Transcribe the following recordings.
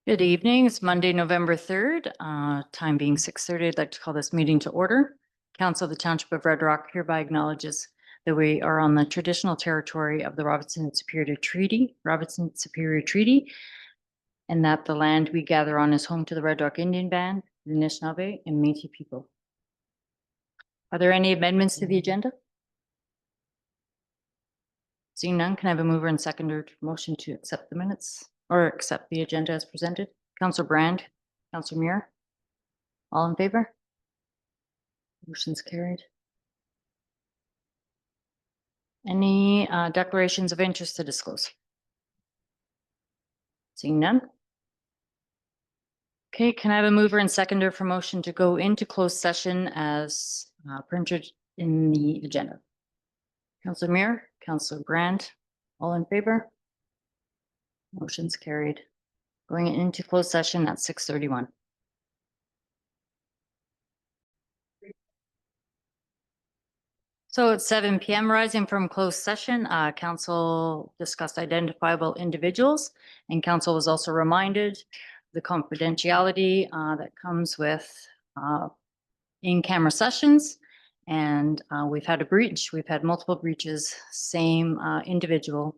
Good evening. It's Monday, November 3rd, time being 6:30. I'd like to call this meeting to order. Council of the Township of Red Rock hereby acknowledges that we are on the traditional territory of the Robertson Superior Treaty, and that the land we gather on is home to the Red Rock Indian Band, the Anishinaabe, and Métis people. Are there any amendments to the agenda? Seeing none, can I have a mover and seconder motion to accept the minutes or accept the agenda as presented? Councillor Brand, Councillor Muir, all in favor? Motion's carried. Any declarations of interest to disclose? Seeing none. Okay, can I have a mover and seconder for motion to go into closed session as printed in the agenda? Councillor Muir, Councillor Brand, all in favor? Motion's carried. Going into closed session at 6:31. So at 7 p.m. rising from closed session, council discussed identifiable individuals, and council was also reminded the confidentiality that comes with in-camera sessions. And we've had a breach. We've had multiple breaches, same individual.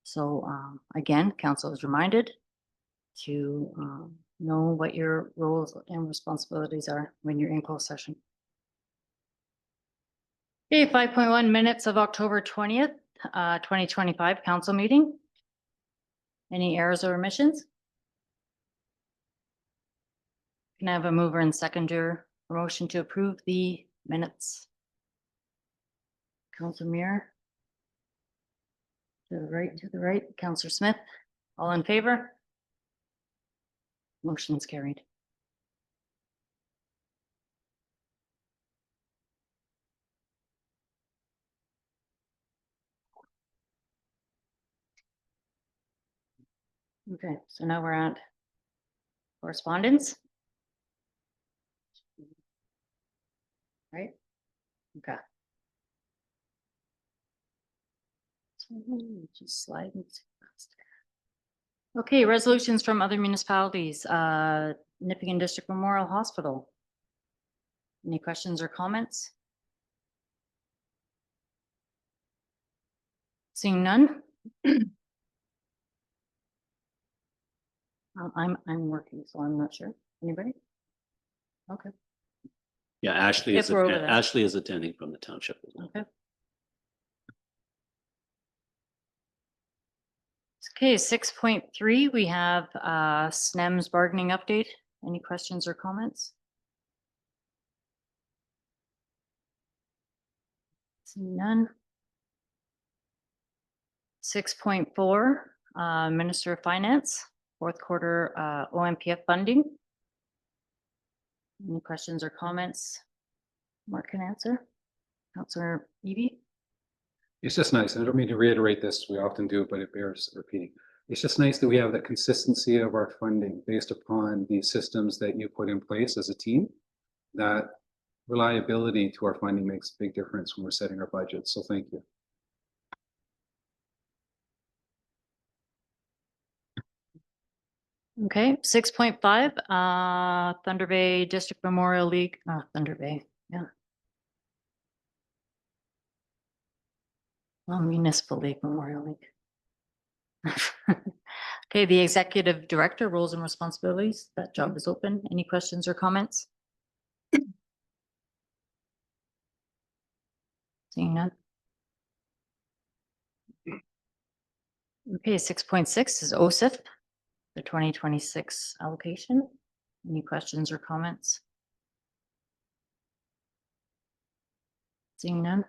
So again, council is reminded to know what your roles and responsibilities are when you're in closed session. Okay, 5.1 minutes of October 20th, 2025 council meeting. Any errors or omissions? Can I have a mover and seconder for motion to approve the minutes? Councillor Muir. To the right, Councillor Smith, all in favor? Motion's carried. Okay, so now we're at correspondence. Right? Okay. Just slide and see fast. Okay, resolutions from other municipalities. Nippigan District Memorial Hospital. Any questions or comments? Seeing none. I'm working, so I'm not sure. Anybody? Okay. Yeah, Ashley is attending from the township as well. Okay. Okay, 6.3, we have SNEM's bargaining update. Any questions or comments? Seeing none. 6.4, Minister of Finance, fourth quarter OMPF funding. Any questions or comments? Mark can answer. Councillor Evie. It's just nice. I don't mean to reiterate this. We often do, but it bears repeating. It's just nice that we have that consistency of our funding based upon the systems that you put in place as a team. That reliability to our funding makes a big difference when we're setting our budget. So thank you. Okay, 6.5, Thunder Bay District Memorial League. Thunder Bay, yeah. Well, Municipal League, Memorial League. Okay, the Executive Director, roles and responsibilities. That job is open. Any questions or comments? Seeing none. Okay, 6.6 is OSIF, the 2026 allocation. Any questions or comments? Seeing none.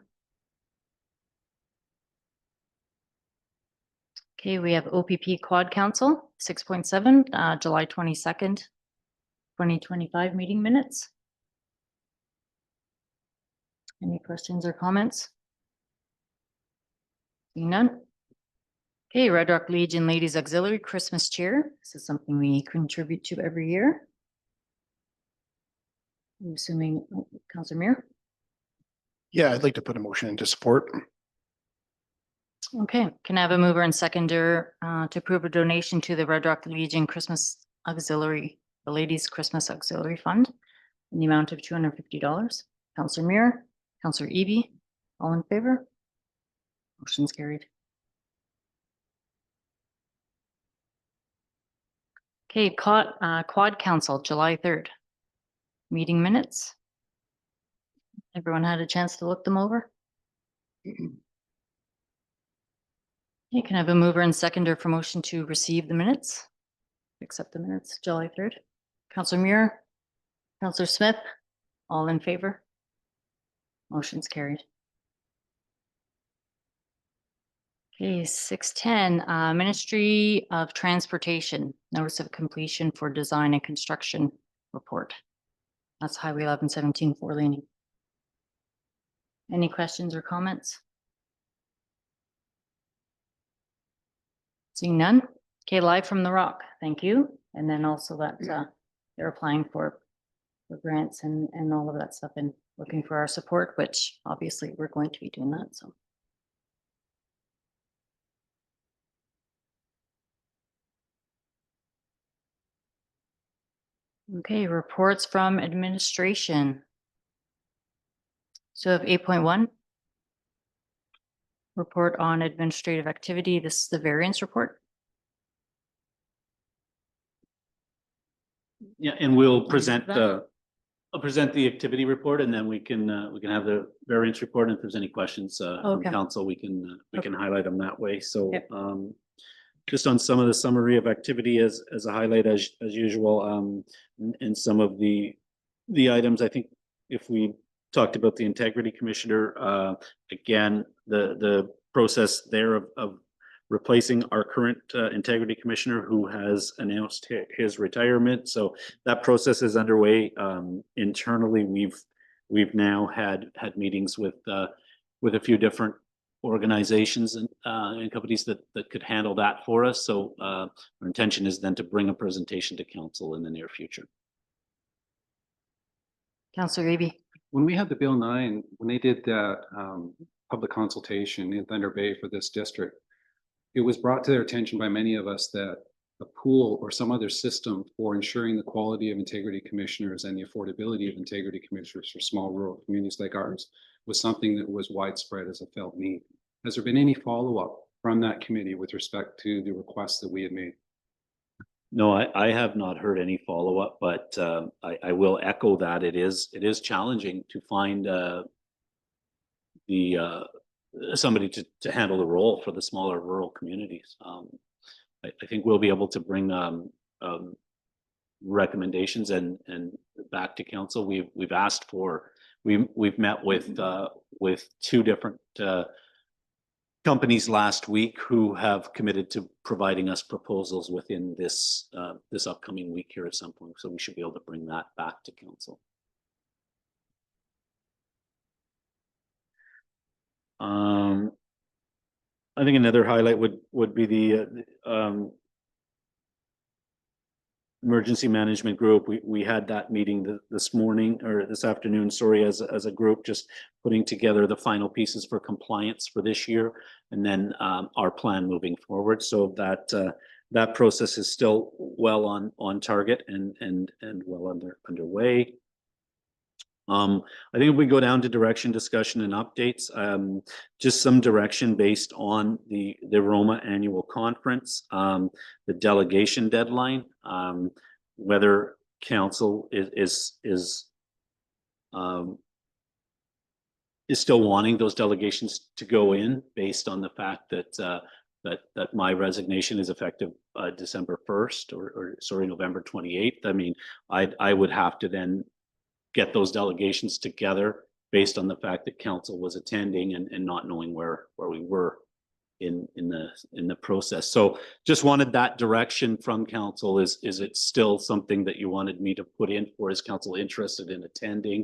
Okay, we have OPP Quad Council, 6.7, July 22nd, 2025 meeting minutes. Any questions or comments? Seeing none. Okay, Red Rock Legion Ladies Auxiliary Christmas Cheer. This is something we contribute to every year. I'm assuming Councillor Muir. Yeah, I'd like to put a motion into support. Okay, can I have a mover and seconder to approve a donation to the Red Rock Legion Christmas Auxiliary, the Ladies Christmas Auxiliary Fund in the amount of $250. Counselor Muir, Counselor Eby, all in favor? Motion's carried. Okay, Quad Council, July 3rd. Meeting minutes. Everyone had a chance to look them over? You can have a mover and seconder for motion to receive the minutes. Accept the minutes, July 3rd. Counselor Muir, Counselor Smith, all in favor? Motion's carried. Okay, 6:10, Ministry of Transportation, notice of completion for design and construction report. That's Highway 1117 4 laning. Any questions or comments? Seeing none. Okay, Live from the Rock, thank you. And then also that they're applying for grants and all of that stuff and looking for our support, which obviously we're going to be doing that, so. Okay, reports from administration. So of 8.1. Report on administrative activity. This is the variance report. Yeah, and we'll present I'll present the activity report, and then we can have the variance report. And if there's any questions from council, we can highlight them that way. So yep. Just on some of the summary of activity as a highlight as usual, in some of the items, I think if we talked about the integrity commissioner, again, the process there of replacing our current integrity commissioner who has announced his retirement. So that process is underway. Internally, we've now had meetings with a few different organizations and companies that could handle that for us. So our intention is then to bring a presentation to council in the near future. Councillor Eby. When we had the Bill 9, when they did that public consultation in Thunder Bay for this district, it was brought to their attention by many of us that a pool or some other system for ensuring the quality of integrity commissioners and the affordability of integrity commissioners for small rural communities like ours was something that was widespread as a felt need. Has there been any follow-up from that committee with respect to the requests that we had made? No, I have not heard any follow-up, but I will echo that it is challenging to find somebody to handle the role for the smaller rural communities. I think we'll be able to bring recommendations and back to council. We've asked for, we've met with two different companies last week who have committed to providing us proposals within this upcoming week here at some point. So we should be able to bring that back to council. I think another highlight would be the emergency management group. We had that meeting this morning or this afternoon, sorry, as a group, just putting together the final pieces for compliance for this year, and then our plan moving forward. So that process is still well on target and well underway. I think if we go down to direction, discussion, and updates, just some direction based on the Roma annual conference, the delegation deadline, whether council is still wanting those delegations to go in based on the fact that my resignation is effective December 1st or sorry, November 28th. I mean, I would have to then get those delegations together based on the fact that council was attending and not knowing where we were in the process. So just wanted that direction from council. Is it still something that you wanted me to put in for? Is council interested in attending?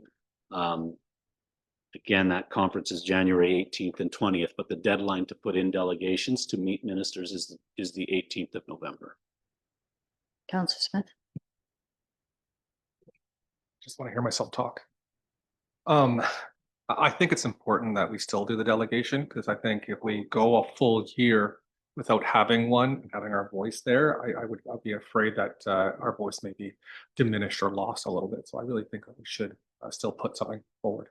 Again, that conference is January 18th and 20th, but the deadline to put in delegations to meet ministers is the 18th of November. Councillor Smith. Just want to hear myself talk. I think it's important that we still do the delegation, because I think if we go a full year without having one, having our voice there, I'd be afraid that our voice may be diminished or lost a little bit. So I really think that we should still put something forward.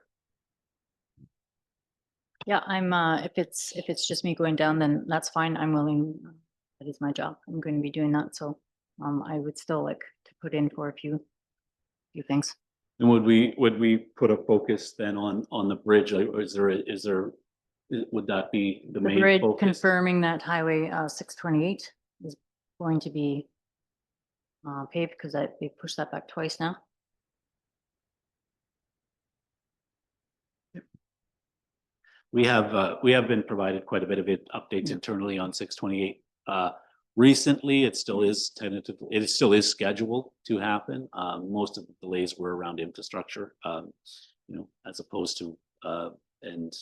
Yeah, I'm, if it's just me going down, then that's fine. I'm willing. That is my job. I'm going to be doing that. So, I would still like to put in for a few things. And would we put a focus then on the bridge? Like, would that be the The main bridge focus? confirming that Highway 628 is going to be paved because they pushed that back twice now. We have been provided quite a bit of updates Yeah. internally on 628. Recently, it still is tentatively, it still is scheduled to happen. Most of the delays were around infrastructure, as opposed to, and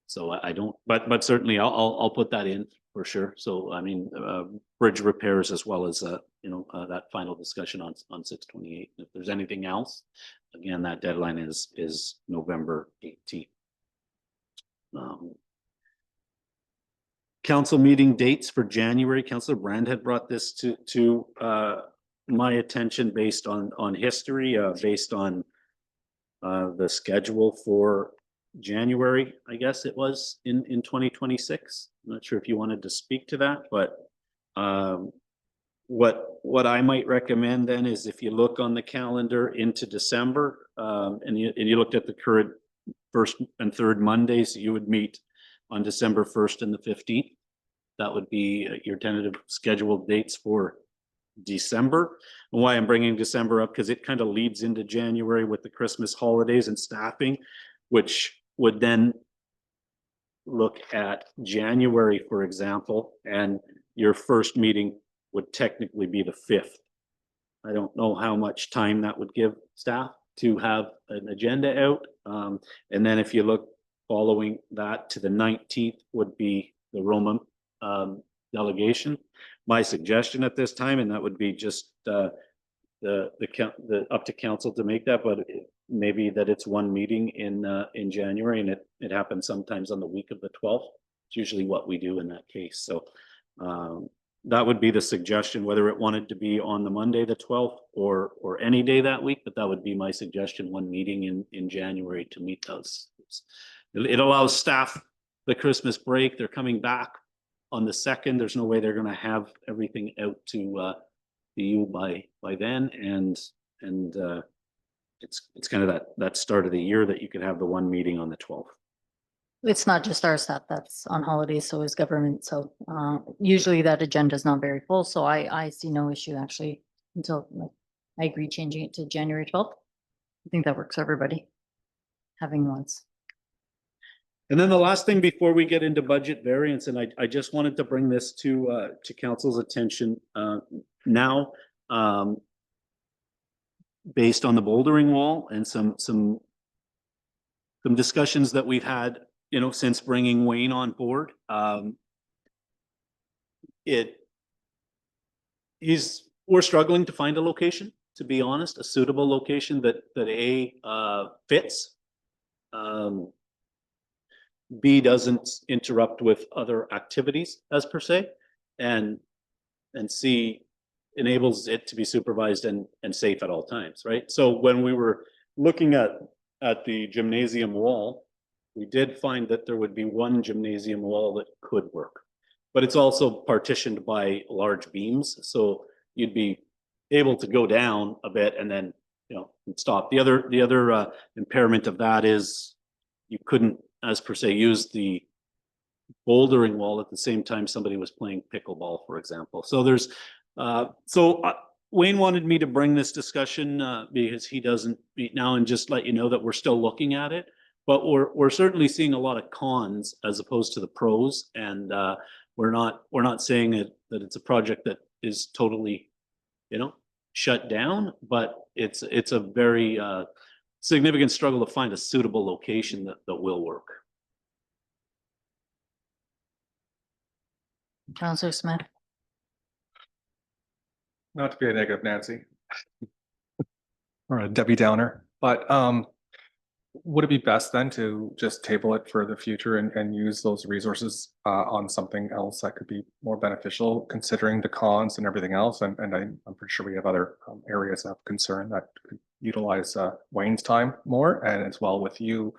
so I don't, but certainly I'll put that in for sure. So, I mean, bridge repairs as well as, that final discussion on 628. If there's anything else, again, that deadline is November 18th. Council meeting dates for January. Councillor Brand had brought this to my attention based on history, based on the schedule for January, I guess it was in 2026. I'm not sure if you wanted to speak to that, but what I might recommend then is if you look on the calendar into December, and you looked at the current first and third Mondays, you would meet on December 1st and the 15th. That would be your tentative scheduled dates for December. And why I'm bringing December up, because it kind of leads into January with the Christmas holidays and staffing, which would then look at January, for example, and your first meeting would technically be the 5th. I don't know how much time that would give staff to have an agenda out. And then if you look following that to the 19th would be the Roma delegation. My suggestion at this time, and that would be just the up to council to make that, but maybe that it's one meeting in January, and it happens sometimes on the week of the 12th. It's usually what we do in that case. So that would be the suggestion, whether it wanted to be on the Monday the 12th or any day that week, but that would be my suggestion, one meeting in January to meet those. It allows staff the Christmas break. They're coming back on the 2nd. There's no way they're going to have everything out to you by then, and it's kind of that start of the year that you could have the one meeting on the 12th. It's not just our staff that's on holidays, so is government. So usually that agenda is not very full. So I see no issue actually until I agree changing it to January 12th. I think that works for everybody. Having once. And then the last thing before we get into budget variance, and I just wanted to bring this to council's attention now, based on the bouldering wall and some discussions that we've had, since bringing Wayne on board. We're struggling to find a location, to be honest, a suitable location that fits. B doesn't interrupt with other activities as per se, and C enables it to be supervised and safe at all times, right? So when we were looking at the gymnasium wall, we did find that there would be one gymnasium wall that could work, but it's also partitioned by large beams, so you'd be able to go down a bit and then stop. The other impairment of that is you couldn't, as per se, use the bouldering wall at the same time somebody was playing pickleball, for example. So there's Wayne wanted me to bring this discussion because he doesn't meet now, and just let you know that we're still looking at it, but we're certainly seeing a lot of cons as opposed to the pros, and we're not saying that it's a project that is totally shut down, but it's a very significant struggle to find a suitable location that will work. Councillor Smith. Not to be a negative Nancy or a Debbie Downer, but would it be best then to just table it for the future and use those resources on something else that could be more beneficial, considering the cons and everything else? And I'm pretty sure we have other areas of concern that could utilize Wayne's time more, and as well with you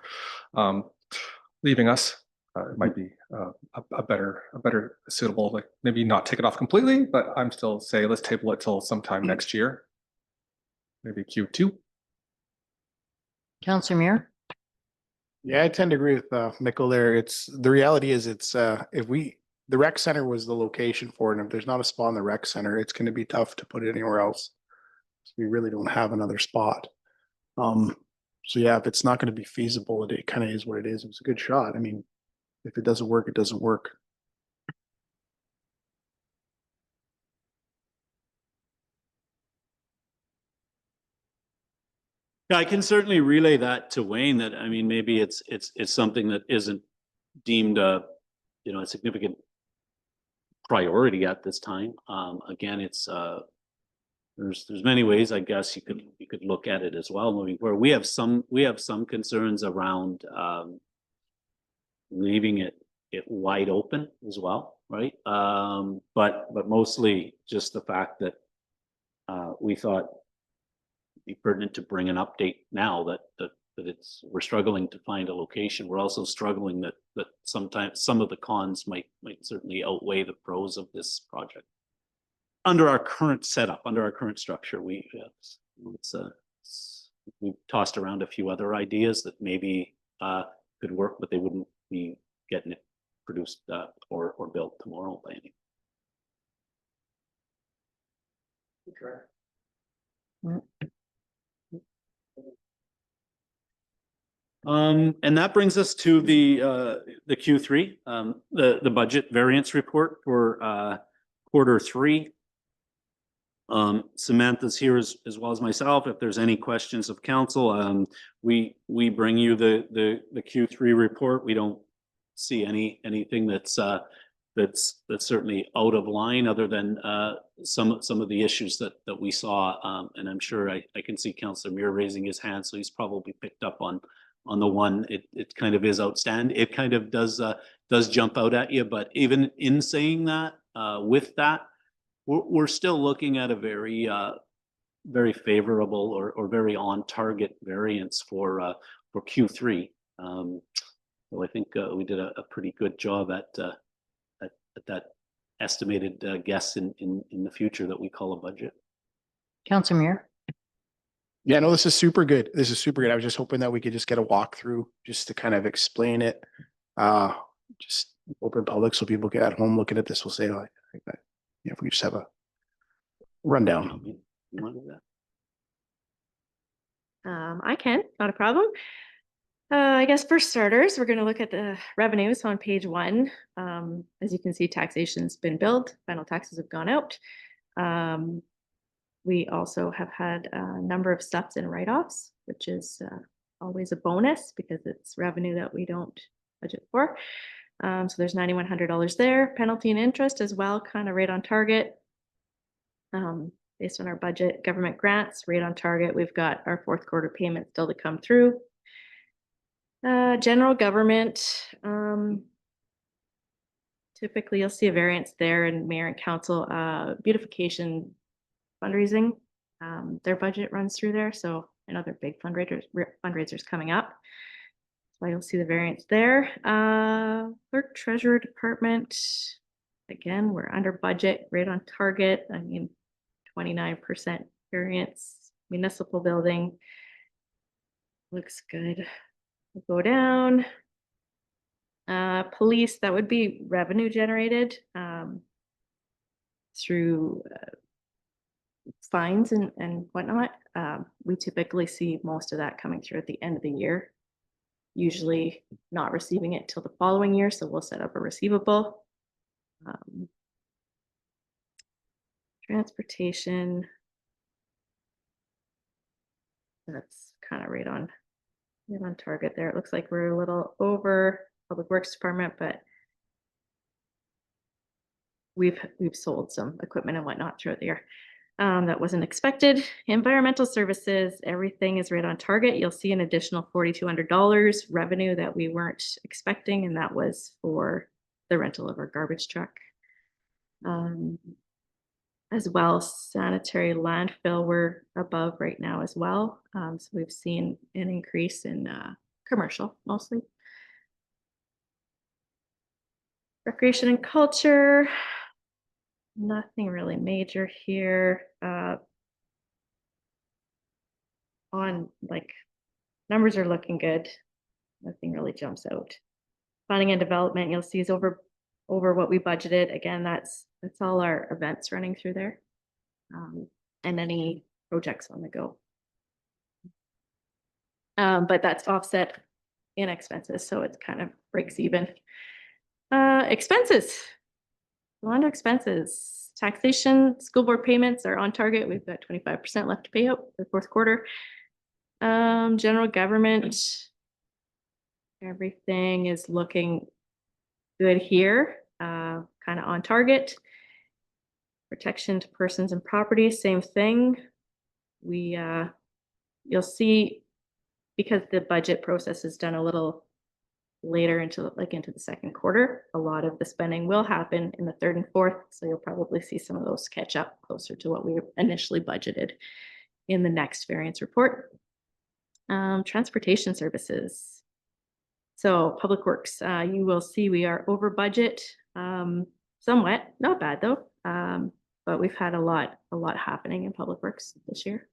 leaving us. It might be a better suitable, like maybe not take it off completely, but I'm still say let's table it till sometime next year, maybe Q2. Counselor Muir? Yeah, I tend to agree with Mikkel there. The reality is the rec center was the location for it. And if there's not a spot in the rec center, it's going to be tough to put it anywhere else. So we really don't have another spot. So yeah, if it's not going to be feasible, it kind of is what it is. It was a good shot. I mean, if it doesn't work, it doesn't work. Yeah, I can certainly relay that to Wayne, that, I mean, maybe it's something that isn't deemed a, you know, a significant priority at this time. Again, it's, there's many ways, I guess, you could look at it as well moving forward. We have some concerns around, leaving it wide open as well, right? But mostly just the fact that, we thought it'd be pertinent to bring an update now that we're struggling to find a location. We're also struggling that sometimes some of the cons might certainly outweigh the pros of this project. Under our current setup, under our current structure, we've tossed around a few other ideas that maybe could work, but they wouldn't be getting it produced or built tomorrow by any. And that brings us to the Q3, the budget variance report for Q3. Samantha's here as well as myself. If there's any questions of council, we bring you the Q3 report. We don't see anything that's certainly out of line, other than some of the issues that we saw. And I'm sure I can see Councillor Muir raising his hand, so he's probably picked up on the one. It kind of is outstanding. It kind of does jump out at you. But even in saying that, with that, we're still looking at a very favorable or very on target variance for Q3. So I think we did a pretty good job at that estimated guess in the future that we call a budget. Counselor Muir? Yeah, no, this is super good. This is super good. I was just hoping that we could just get a walkthrough just to kind of explain it. Just open public so people get at home looking at this will say, oh, I think that, yeah, if we just have a rundown. You want to do that? I can, not a problem. I guess for starters, we're going to look at the revenues on page 1. As you can see, taxation's been billed, final taxes have gone out. We also have had a number of steps in write-offs, which is always a bonus because it's revenue that we don't budget for. So there's $9,100 there. Penalty and interest as well, kind of right on target. Based on our budget, government grants, right on target. We've got our Q4 payment still to come through. General government, typically you'll see a variance there in mayor and council. Beautification fundraising, their budget runs through there, so another big fundraisers coming up. So you'll see the variance there. Clerk treasurer department, again, we're under budget, right on target. I mean, 29% variance. Municipal building looks good. We'll go down. Police, that would be revenue generated through fines and whatnot. We typically see most of that coming through at the end of the year, usually not receiving it till the following year, so we'll set up a receivable. Transportation, that's kind of right on target there. It looks like we're a little over Public Works Department, but we've sold some equipment and whatnot throughout the year. That wasn't expected. Environmental services, everything is right on target. You'll see an additional $4,200 revenue that we weren't expecting, and that was for the rental of our garbage truck. As well, sanitary landfill, we're above right now as well. So we've seen an increase in commercial mostly. Recreation and culture, nothing really major here. On like, numbers are looking good. Nothing really jumps out. Planning and development, you'll see is over what we budgeted. Again, that's all our events running through there. And any projects on the go. But that's offset in expenses, so it kind of breaks even. Expenses. On to expenses. Taxation, school board payments are on target. We've got 25% left to pay out for the fourth quarter. General government, everything is looking good here, kind of on target. Protection to persons and property, same thing. You'll see, because the budget process is done a little later into the second quarter, a lot of the spending will happen in the third and fourth, so you'll probably see some of those catch up closer to what we initially budgeted in the next variance report. Transportation services. So public works, you will see we are over budget, somewhat, not bad though. But we've had a lot happening in public works this year.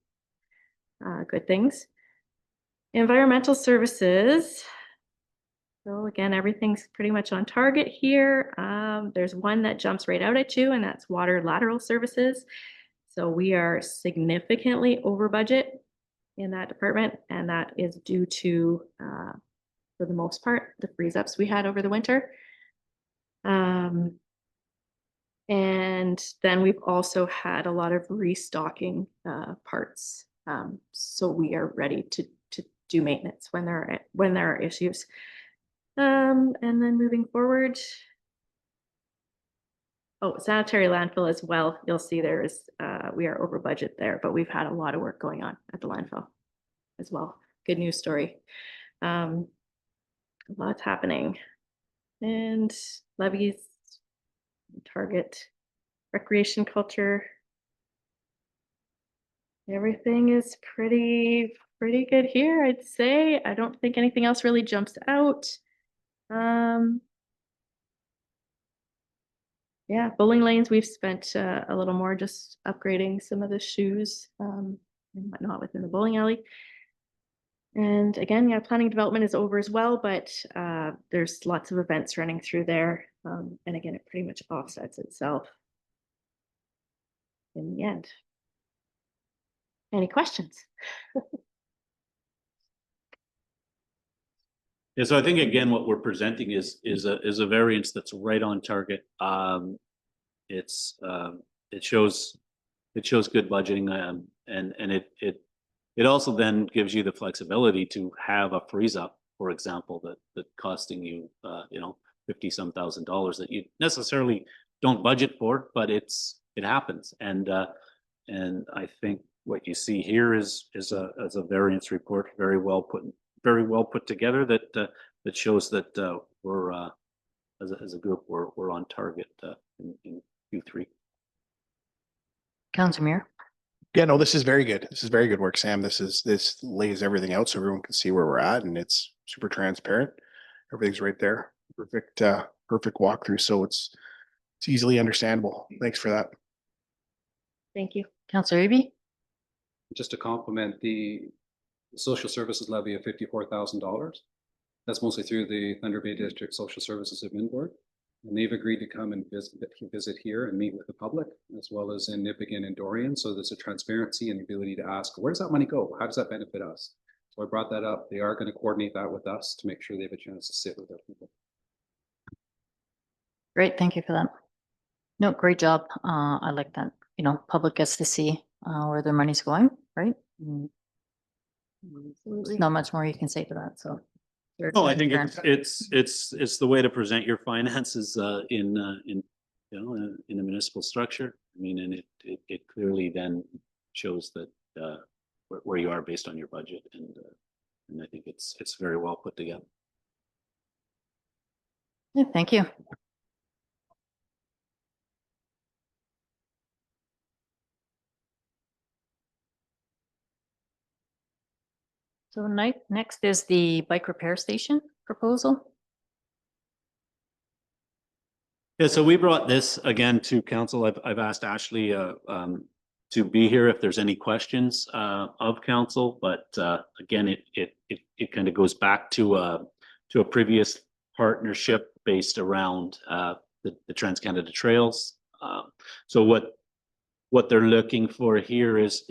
Good things. Environmental services. So again, everything's pretty much on target here. There's one that jumps right out at you, and that's water lateral services. So we are significantly over budget in that department, and that is due to, for the most part, the freeze ups we had over the winter. And then we've also had a lot of restocking parts. So we are ready to do maintenance when there are issues. And then moving forward. Oh, sanitary landfill as well. You'll see there is, we are over budget there, but we've had a lot of work going on at the landfill as well. Good news story. Lots happening. And levies, target, recreation, culture. Everything is pretty good here, I'd say. I don't think anything else really jumps out. Yeah, bowling lanes, we've spent a little more just upgrading some of the shoes and whatnot within the bowling alley. And again, yeah, planning development is over as well, but there's lots of events running through there. And again, it pretty much offsets itself in the end. Any questions? Yeah, so I think again, what we're presenting is a variance that's right on target. It shows good budgeting, and it also then gives you the flexibility to have a freeze up, for example, that costing you $50-some thousand that you necessarily don't budget for, but it happens. And I think what you see here is a variance report very well put together that shows that we're as a group we're on target in Q3. Councilor Muir. Yeah, no, this is very good. This is very good work, Sam. This lays everything out so everyone can see where we're at, and it's super transparent. Everything's right there. Perfect walkthrough. So it's easily understandable. Thanks for that. Thank you. Councilor Eby. Just to complement the social services levy of $54,000. That's mostly through the Thunder Bay District Social Services Admin Board. And they've agreed to come and visit here and meet with the public, as well as in Nipigon and Dorian. So there's a transparency and the ability to ask, where does that money go? How does that benefit us? So I brought that up. They are going to coordinate that with us to make sure they have a chance to sit with their people. Great, thank you for that. No, great job. I like that, public gets to see where their money's going, right? There's not much more you can say to that, so. Oh, I think it's the way to present your finances in a municipal structure. I mean, and it clearly then shows that where you are based on your budget, and I think it's very well put together. Yeah, thank you. So next is the bike repair station proposal. Yeah, so we brought this again to council. I've asked Ashley to be here if there's any questions of council, but again, it kind of goes back to a previous partnership based around the Trans-Canada Trails. So what they're looking for here is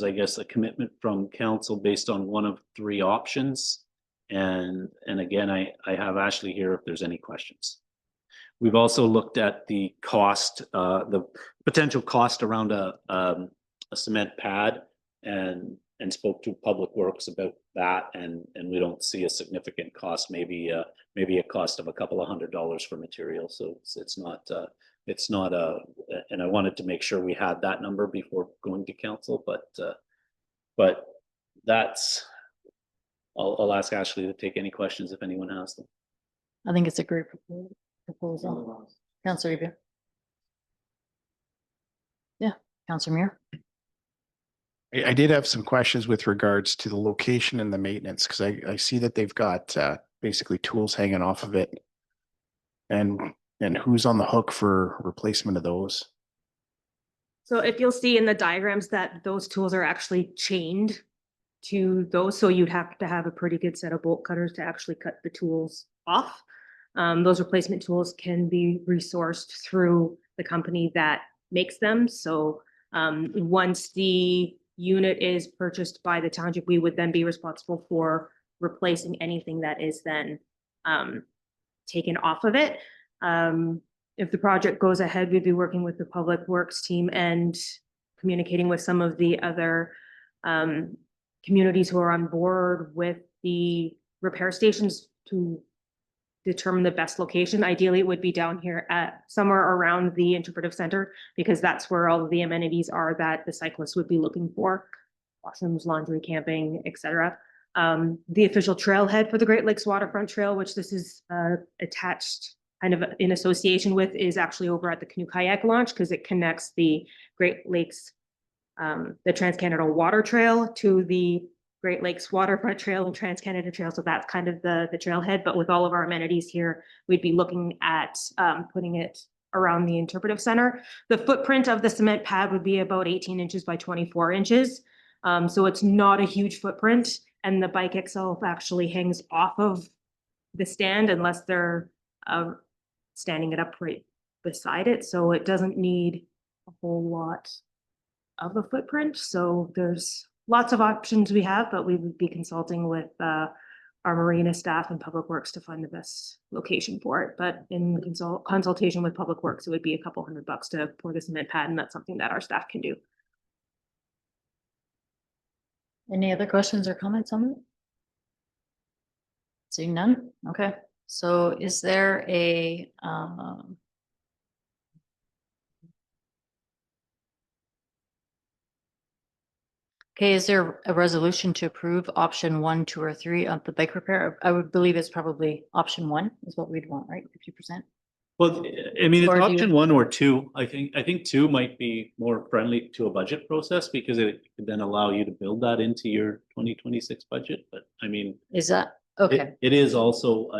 I guess a commitment from council based on one of three options. And again, I have Ashley here if there's any questions. We've also looked at the cost, the potential cost around a cement pad, and spoke to Public Works about that, and we don't see a significant cost. Maybe a cost of a couple of $100 for material. So it's not and I wanted to make sure we had that number before going to council, but that's. I'll ask Ashley to take any questions if anyone has them. I think it's a great proposal. Councillor Eby. Yeah, Councillor Muir. I did have some questions with regards to the location and the maintenance, because I see that they've got basically tools hanging off of it. And who's on the hook for replacement of those? So if you'll see in the diagrams that those tools are actually chained to those, so you'd have to have a pretty good set of bolt cutters to actually cut the tools off. Those replacement tools can be resourced through the company that makes them. So once the unit is purchased by the township, we would then be responsible for replacing anything that is then taken off of it. If the project goes ahead, we'd be working with the Public Works team and communicating with some of the other communities who are on board with the repair stations to determine the best location. Ideally, it would be down here at somewhere around the interpretive center, because that's where all of the amenities are that the cyclists would be looking for: washrooms, laundry, camping, etc. The official trailhead for the Great Lakes Waterfront Trail, which this is attached kind of in association with, is actually over at the Canoe Kayak Launch, because it connects the Great Lakes, the Trans-Canada Water Trail to the Great Lakes Waterfront Trail and Trans-Canada Trail. So that's kind of the trailhead, but with all of our amenities here, we'd be looking at putting it around the interpretive center. The footprint of the cement pad would be about 18 inches by 24 inches. So it's not a huge footprint, and the bike itself actually hangs off of the stand unless they're standing it up right beside it. So it doesn't need a whole lot of a footprint. So there's lots of options we have, but we would be consulting with our marina staff and Public Works to find the best location for it. But in consultation with Public Works, it would be a couple $100 to pour the cement pad, and that's something that our staff can do. Any other questions or comments on it? Seeing none? Okay. So is there a okay, is there a resolution to approve option 1, 2, or 3 of the bike repair? I would believe it's probably option 1 is what we'd want, right? 50%. Well, I mean, it's Or do you- option 1 or 2. I think 2 might be more friendly to a budget process, because it could then allow you to build that into your 2026 budget. But I mean, Is that okay? it is also.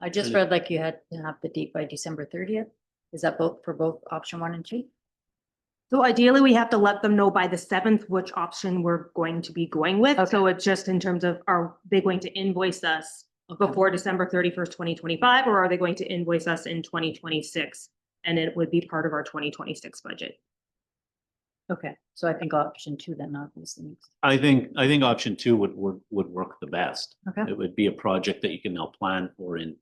I just read like you had to have the date by December 30th. Is that both for both option 1 and 2? So ideally, we have to let them know by the 7th which option we're going to be going with. Okay. So it's just in terms of, are they going to invoice us before December 31st, 2025, or are they going to invoice us in 2026? And it would be part of our 2026 budget. Okay, so I think option 2 then obviously makes. I think option 2 would work the best. Okay. It would be a project that you can now plan for in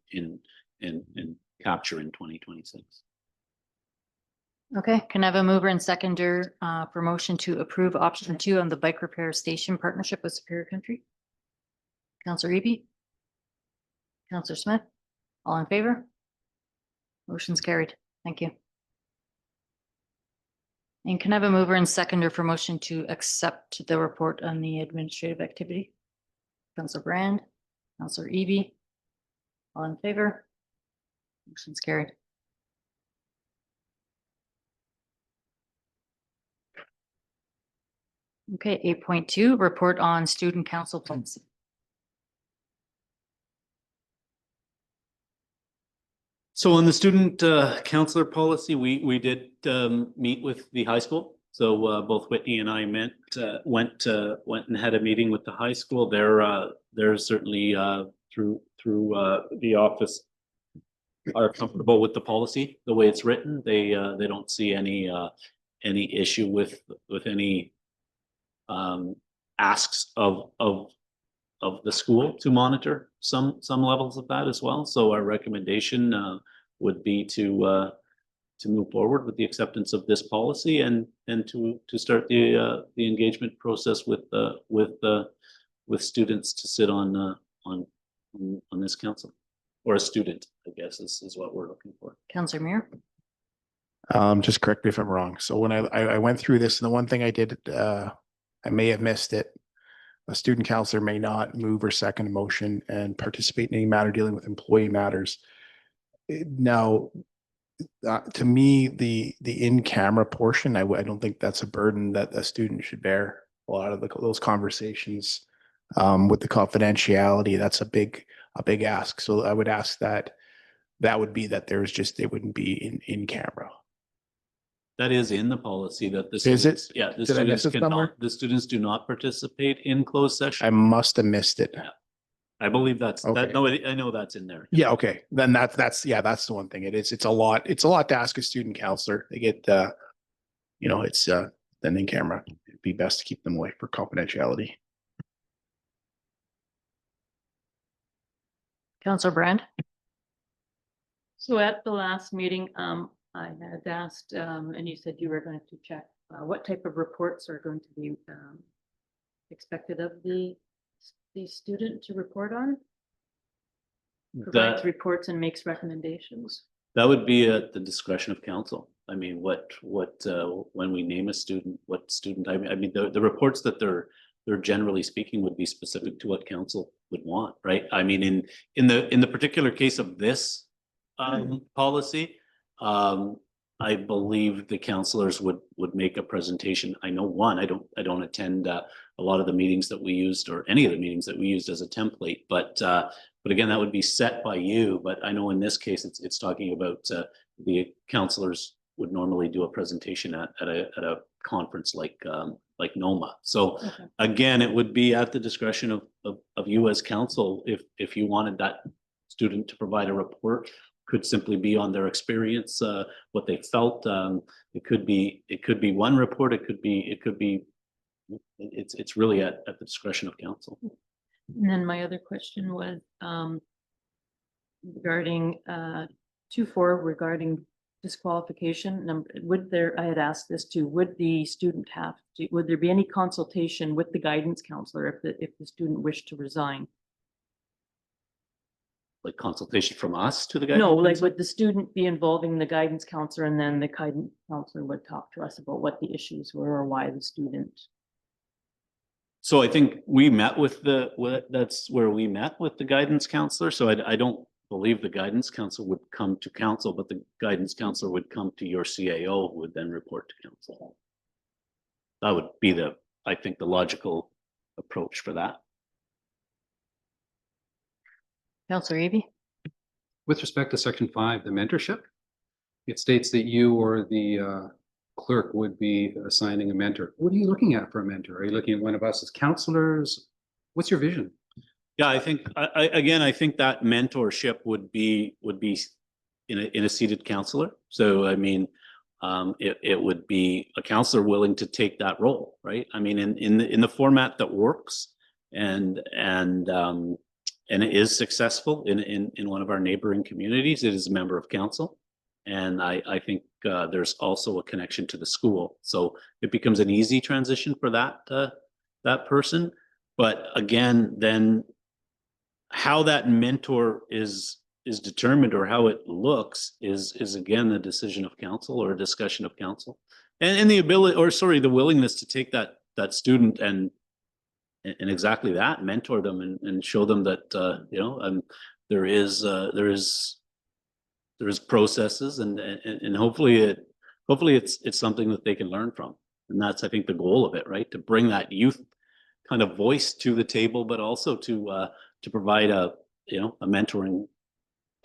capture in 2026. Okay, can I have a mover and seconder for motion to approve option 2 on the bike repair station partnership with Superior Country? Councillor Eby? Councillor Smith? All in favor? Motion's carried. Thank you. And can I have a mover and seconder for motion to accept the report on the administrative activity? Councillor Brand, Councillor Eby. All in favor? Motion's carried. Okay, 8.2, report on student council policy. So on the student counselor policy, we did meet with the high school. So both Whitney and I went and had a meeting with the high school. They're certainly through the office are comfortable with the policy, the way it's written. They don't see any issue with any asks of the school to monitor some levels of that as well. So our recommendation would be to move forward with the acceptance of this policy and to start the engagement process with students to sit on this council, or a student, I guess is what we're looking for. Councillor Muir. Just correct me if I'm wrong. So when I went through this, and the one thing I did, I may have missed it. A student counselor may not move or second a motion and participate in any matter dealing with employee matters. Now, to me, the in-camera portion, I don't think that's a burden that a student should bear. A lot of those conversations with the confidentiality, that's a big ask. So I would ask that would be that they wouldn't be in camera. That is in the policy that the Is it? students, yeah, the Did I miss students it somewhere? cannot, the students do not participate in closed session. I must have missed it. I believe that's Okay. that. No, I know that's in there. Yeah, okay. Then that's the one thing. It's a lot to ask a student counselor. They get it's then in camera. It'd be best to keep them away for confidentiality. Councillor Brand. So at the last meeting, I had asked, and you said you were going to check, what type of reports are going to be, expected of the student to report on? Provides reports and makes recommendations. That would be at the discretion of council. I mean, when we name a student, what student, I mean, the reports that they're generally speaking would be specific to what council would want, right? I mean, in the particular case of this policy, I believe the counselors would make a presentation. I know I don't attend a lot of the meetings that we used, or any of the meetings that we used as a template, but again, that would be set by you. But I know in this case, it's talking about the counselors would normally do a presentation at a conference like NOMA. So Okay. again, it would be at the discretion of you as council if you wanted that student to provide a report. Could simply be on their experience, what they felt. It could be one report. It's really at the discretion of council. And then my other question was, regarding, 2.4 regarding disqualification. I had asked this too, would the student would there be any consultation with the guidance counselor if the student wished to resign? Like consultation from us to the guy? No, like would the student be involving the guidance counselor, and then the guidance counselor would talk to us about what the issues were or why the student? So I think we met with that's where we met with the guidance counselor. So I don't believe the guidance counselor would come to council, but the guidance counselor would come to your CAO, who would then report to council. That would be I think the logical approach for that. Councillor Eby. With respect to section 5, the mentorship, it states that you or the clerk would be assigning a mentor. What are you looking at for a mentor? Are you looking at one of us as counselors? What's your vision? Yeah, I think I think that mentorship would be in a seated counselor. So I mean, it would be a counselor willing to take that role, right? I mean, in the format that works and it is successful in one of our neighboring communities. It is a member of council, and I think there's also a connection to the school, so it becomes an easy transition for that person. But again, then how that mentor is is determined or how it looks is again, a decision of council or a discussion of council. And the ability, or sorry, the willingness to take that student and exactly that, mentor them and show them that, you know, there is processes and hopefully it's something that they can learn from. And that's, I think, the goal of it, right? To bring that youth kind of voice to the table, but also to provide a, you know, a mentoring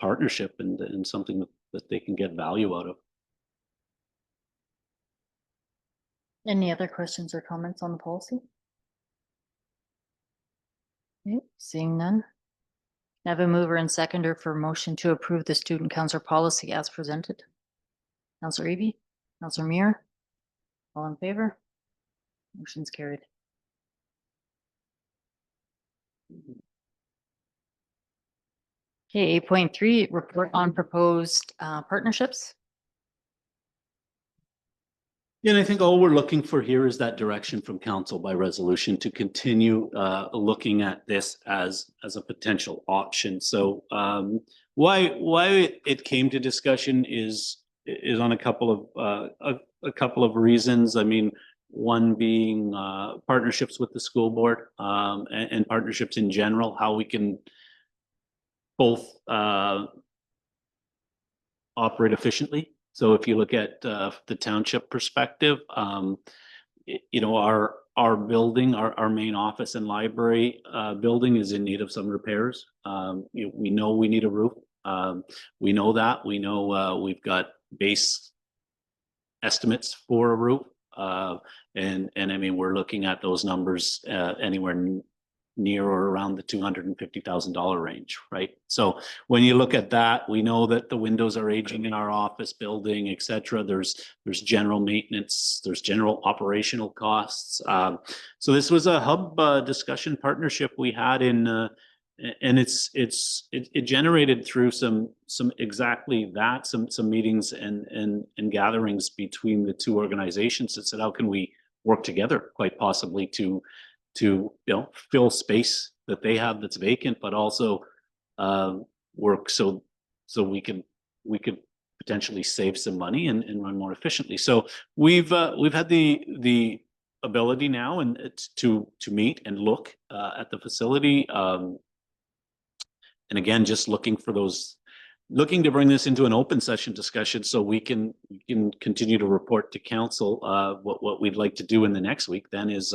partnership and something that they can get value out of. Any other questions or comments on the policy? Okay, seeing none. I have a mover and seconder for motion to approve the student council policy as presented. Councillor Eby, Councillor Muir, all in favor? Motion's carried. Okay, 8.3, report on proposed partnerships. Yeah, and I think all we're looking for here is that direction from council by resolution to continue looking at this as a potential option. So why it came to discussion is on a couple of reasons. I mean, one being partnerships with the school board and partnerships in general, how we can both operate efficiently. So if you look at the township perspective, you know, our building, our main office and library building is in need of some repairs. We know we need a roof. We know that. We know we've got base estimates for a roof. And I mean, we're looking at those numbers anywhere near or around the $250,000 range, right? So when you look at that, we know that the windows are aging in our office building, et cetera. There's general maintenance, there's general operational costs. So this was a hub discussion partnership we had in, and it generated through some exactly that, some meetings and gatherings between the two organizations that said, how can we work together quite possibly to you know, fill space that they have that's vacant, but also work so we could potentially save some money and run more efficiently. So we've had the ability now and to meet and look at the facility, and again, just looking to bring this into an open session discussion so we can continue to report to council. What we'd like to do in the next week then is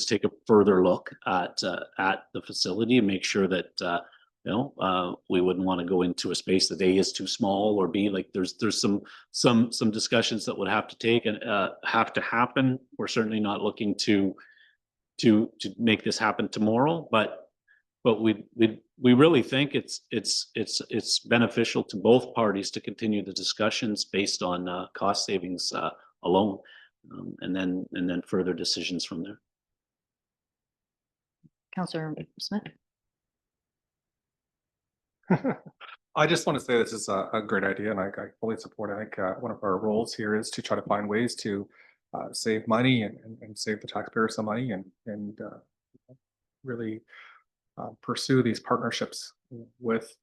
take a further look at the facility and make sure that you know, we wouldn't want to go into a space that A is too small or B, like there's some discussions that would have to take and have to happen. We're certainly not looking to make this happen tomorrow, but we really think it's beneficial to both parties to continue the discussions based on cost savings alone, and then further decisions from there. Councillor Smith. I just want to say this is a great idea and I fully support it. I think one of our roles here is to try to find ways to save money and save the taxpayer some money and really pursue these partnerships with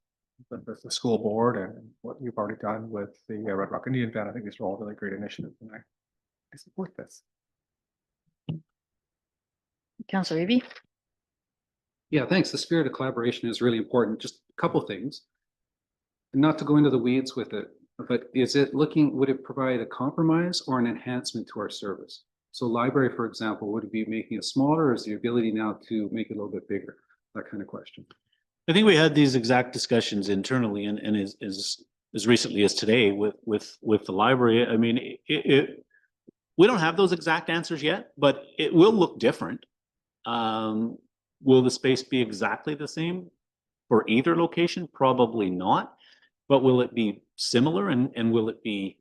the school board and what you've already done with the Red Rock Indian Band. I think these are all really great initiatives and I support this. Councillor Eby. Yeah, thanks. The spirit of collaboration is really important. Just a couple things. Not to go into the weeds with it, but would it provide a compromise or an enhancement to our service? So library, for example, would it be making it smaller or is the ability now to make it a little bit bigger? That kind of question. I think we had these exact discussions internally and as recently as today with the library. I mean, we don't have those exact answers yet, but it will look different. Will the space be exactly the same for either location? Probably not. But will it be similar and will it be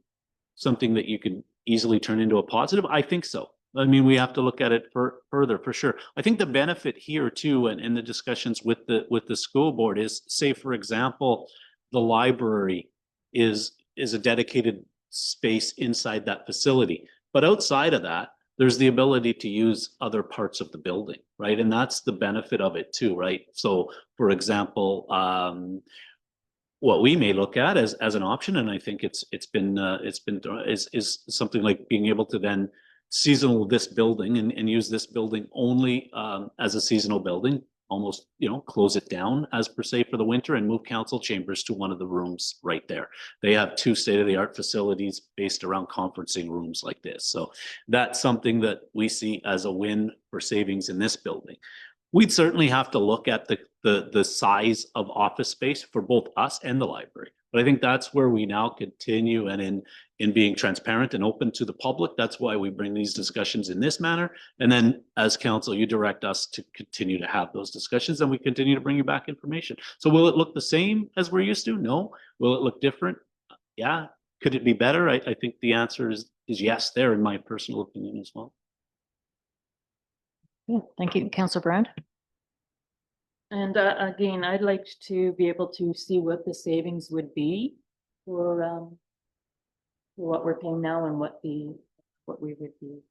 something that you can easily turn into a positive? I think so. I mean, we have to look at it further for sure. I think the benefit here too, and in the discussions with the school board is, say, for example, the library is a dedicated space inside that facility. But outside of that, there's the ability to use other parts of the building, right? And that's the benefit of it too, right? So for example, what we may look at as an option, and I think it's been is something like being able to then seasonal this building and use this building only as a seasonal building, almost, you know, close it down as per se for the winter and move council chambers to one of the rooms right there. They have 2 state-of-the-art facilities based around conferencing rooms like this. So that's something that we see as a win for savings in this building. We'd certainly have to look at the size of office space for both us and the library. But I think that's where we now continue, and in being transparent and open to the public, that's why we bring these discussions in this manner. And then as council, you direct us to continue to have those discussions, and we continue to bring you back information. So will it look the same as we're used to? No. Will it look different? Yeah. Could it be better? I think the answer is yes there, in my personal opinion as well. Yeah, thank you. Councillor Brand? And again, I'd like to be able to see what the savings would be for what we're paying now and what we would be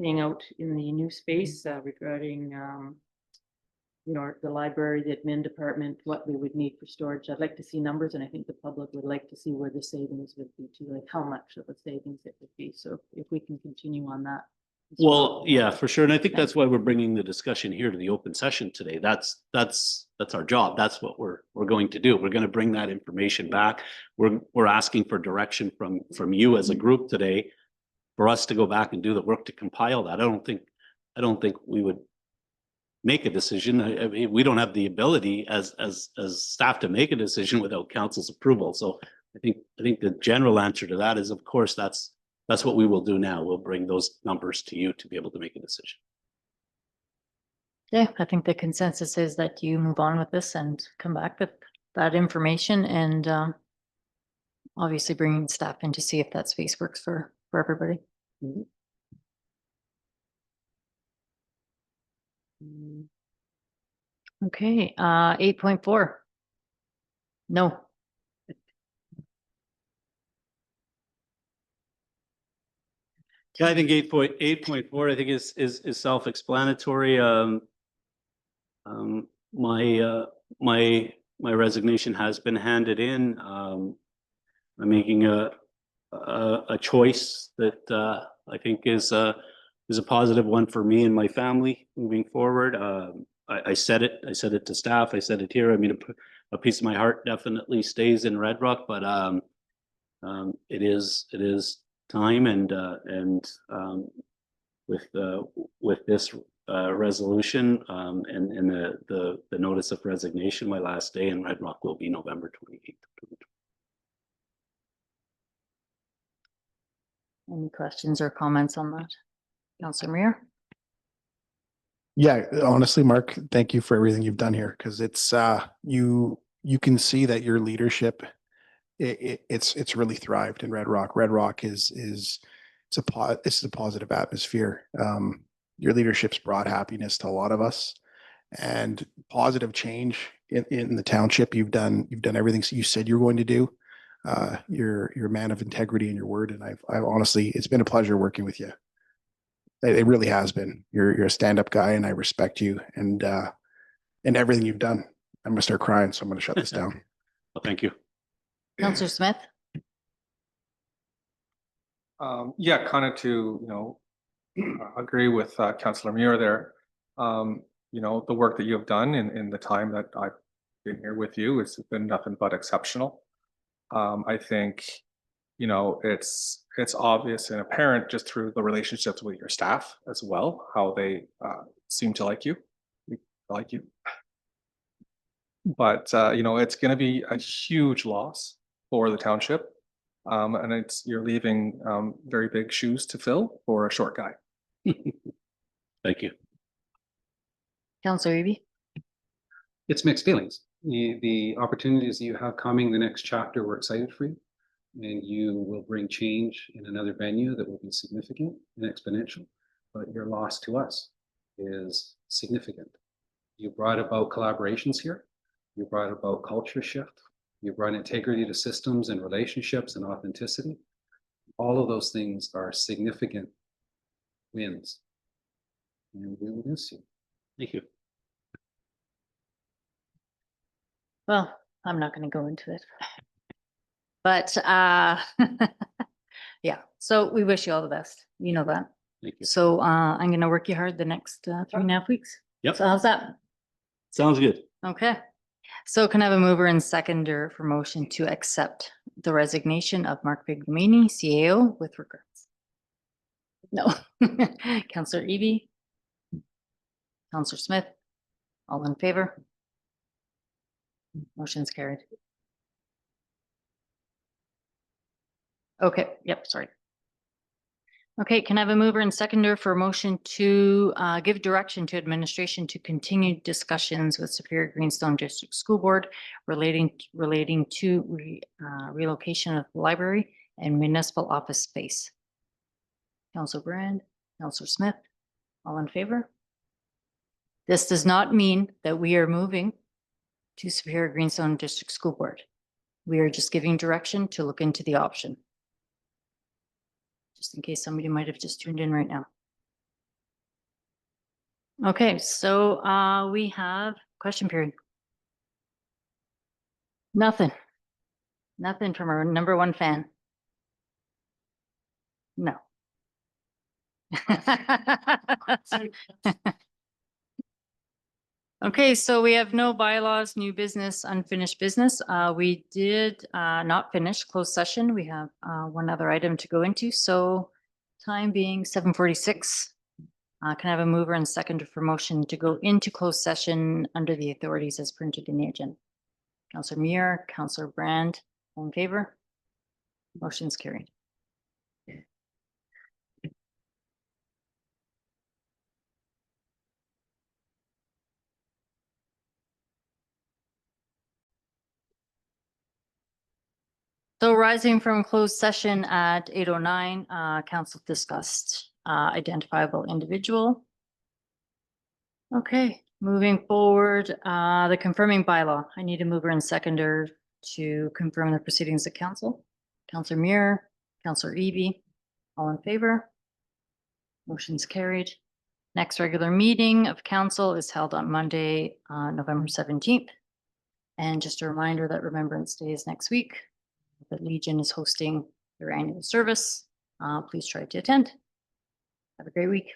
paying out in the new space regarding you know, the library, the admin department, what we would need for storage. I'd like to see numbers, and I think the public would like to see where the savings would be too, like how much of a savings it would be. So if we can continue on that. as Well, yeah, for sure. And I think that's why we're bringing the discussion here to the open session today. That's our job. That's what we're going to do. We're going to bring that information back. We're asking for direction from you as a group today for us to go back and do the work to compile that. I don't think we would make a decision. I mean, we don't have the ability as staff to make a decision without council's approval. So I think the general answer to that is, of course, that's what we will do now. We'll bring those numbers to you to be able to make a decision. Yeah, I think the consensus is that you move on with this and come back with that information, and obviously bringing staff in to see if that space works for everybody. Okay, 8.4. No. Yeah, I think 8.4, I think is self-explanatory. My resignation has been handed in. I'm making a choice that I think is a positive one for me and my family moving forward. I said it to staff. I said it here. I mean, a piece of my heart definitely stays in Red Rock, but it is time, and with this resolution and the notice of resignation, my last day in Red Rock will be November 28th. Any questions or comments on that? Councillor Muir? Yeah, honestly, Mark, thank you for everything you've done here, because it's you can see that your leadership it's really thrived in Red Rock. Red Rock is it's a positive atmosphere. Your leadership's brought happiness to a lot of us and positive change in the township. You've done everything you said you were going to do. You're a man of integrity in your word, and I've honestly, it's been a pleasure working with you. It really has been. You're a stand-up guy, and I respect you and everything you've done. I'm gonna start crying, so I'm gonna shut this down. Well, thank you. Councillor Smith? Yeah, kind of to, agree with Councillor Muir there. The work that you have done in the time that I've been here with you has been nothing but exceptional. I think, it's obvious and apparent just through the relationships with your staff as well, how they seem to like you. But, it's going to be a huge loss for the township. And you're leaving very big shoes to fill for a short guy. Thank you. Councillor Eby? It's mixed feelings. The opportunities you have coming, the next chapter, we're excited for you. And you will bring change in another venue that will be significant and exponential. But your loss to us is significant. You brought about collaborations here. You brought about culture shift. You brought integrity to systems and relationships and authenticity. All of those things are significant wins. And we will miss you. Thank you. Well, I'm not gonna go into it. But, yeah, so we wish you all the best. You know that. Thank you. So, I'm gonna work you hard the next, 3.5 weeks. Yep. So how's that? Sounds good. Okay. So can I have a mover and seconder for motion to accept the resignation of Mark Bignamini, CAO, with regrets? No. Counselor Eby? Counselor Smith? All in favor? Motion's carried. Okay, yep, sorry. Okay, can I have a mover and seconder for a motion to give direction to administration to continue discussions with Superior Greenstone District School Board relating to relocation of the library and municipal office space? Councilor Brand, Councilor Smith, all in favor? This does not mean that we are moving to Superior Greenstone District School Board. We are just giving direction to look into the option. Just in case somebody might have just tuned in right now. Okay, so we have question period. Nothing. Nothing from our number one fan. No. Okay, so we have no bylaws, new business, unfinished business. We did not finish closed session. We have one other item to go into. So time being 7:46. Can I have a mover and seconder for motion to go into closed session under the authorities as printed in the agenda? Councilor Muir, Councilor Brand, all in favor? Motion's carried. So rising from closed session at 8:09, council discussed identifiable individual. Okay, moving forward, the confirming bylaw. I need a mover and seconder to confirm the proceedings of council. Councilor Muir, Councilor Eby, all in favor? Motion's carried. Next regular meeting of council is held on Monday, November 17th. And just a reminder that Remembrance Day is next week. The Legion is hosting their annual service. Please try to attend. Have a great week.